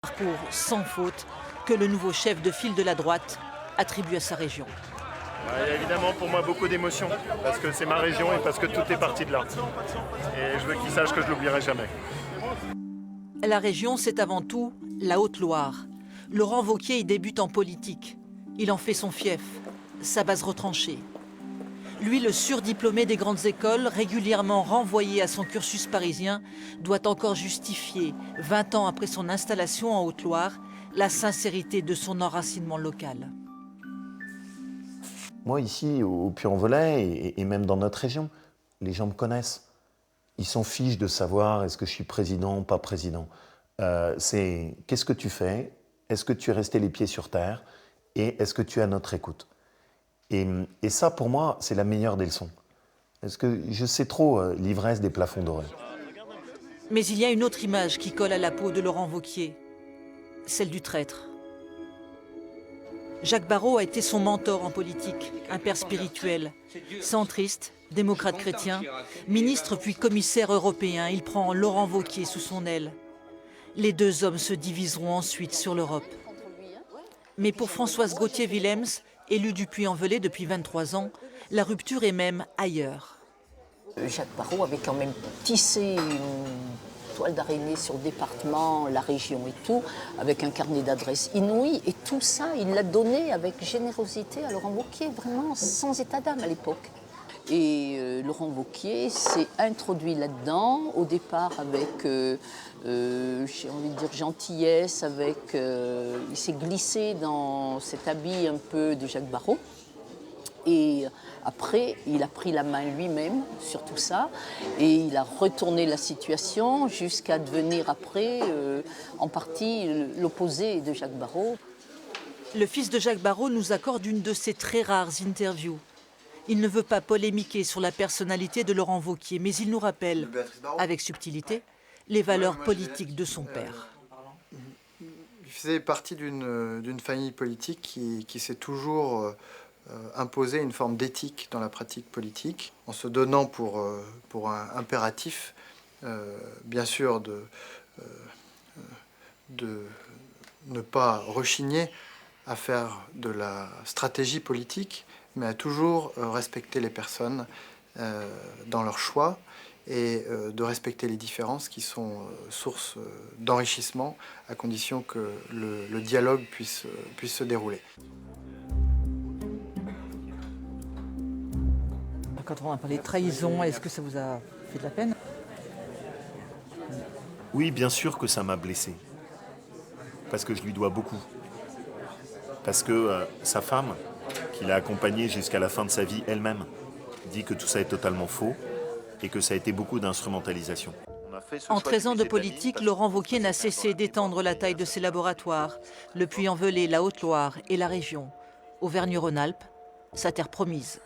Parcours sans faute que le nouveau chef de file de la droite attribue à sa région. Il y a évidemment pour moi beaucoup d'émotions, parce que c'est ma région et parce que tout est parti de là. Et je veux qu'il sache que je l'oublierai jamais. La région, c'est avant tout la Haute-Loire. Laurent Wauquiez y débute en politique. Il en fait son fief, sa base retranchée. Lui, le surdiplômé des grandes écoles, régulièrement renvoyé à son cursus parisien, doit encore justifier, 20 ans après son installation en Haute-Loire, la sincérité de son enracinement local. Moi, ici, au Puy-en-Velay, et même dans notre région, les gens me connaissent. Ils s'en fichent de savoir est-ce que je suis président ou pas président. C'est qu'est-ce que tu fais? Est-ce que tu es resté les pieds sur terre? Et est-ce que tu es à notre écoute? Et ça, pour moi, c'est la meilleure des leçons. Parce que je sais trop l'ivresse des plafonds dorés. Mais il y a une autre image qui colle à la peau de Laurent Wauquiez, celle du traître. Jacques Barrot a été son mentor en politique, un père spirituel. Centriste, démocrate chrétien, ministre puis commissaire européen, il prend Laurent Wauquiez sous son aile. Les deux hommes se diviseront ensuite sur l'Europe. Mais pour Françoise Gauthier-Willems, élue du Puy-en-Velay depuis 23 ans, la rupture est même ailleurs. Jacques Barrot avait quand même tissé une toile d'araignée sur le département, la région et tout, avec un carnet d'adresses inouï. Et tout ça, il l'a donné avec générosité à Laurent Wauquiez, vraiment sans état d'âme à l'époque. Et Laurent Wauquiez s'est introduit là-dedans, au départ avec, j'ai envie de dire, gentillesse, il s'est glissé dans cet habit un peu de Jacques Barrot. Et après, il a pris la main lui-même sur tout ça et il a retourné la situation jusqu'à devenir après, en partie, l'opposé de Jacques Barrot. Le fils de Jacques Barrot nous accorde une de ses très rares interviews. Il ne veut pas polémiquer sur la personnalité de Laurent Wauquiez, mais il nous rappelle, avec subtilité, les valeurs politiques de son père. Il faisait partie d'une famille politique qui s'est toujours imposé une forme d'éthique dans la pratique politique, en se donnant pour un impératif, bien sûr, de ne pas rechigner à faire de la stratégie politique, mais à toujours respecter les personnes dans leurs choix et de respecter les différences qui sont source d'enrichissement à condition que le dialogue puisse se dérouler. Quand on a parlé de trahison, est-ce que ça vous a fait de la peine? Oui, bien sûr que ça m'a blessé. Parce que je lui dois beaucoup. Parce que sa femme, qui l'a accompagné jusqu'à la fin de sa vie elle-même, dit que tout ça est totalement faux et que ça a été beaucoup d'instrumentalisation. En 13 ans de politique, Laurent Wauquiez n'a cessé d'étendre la taille de ses laboratoires, le Puy-en-Velay, la Haute-Loire et la région. Auvergne-Rhône-Alpes, sa terre promise.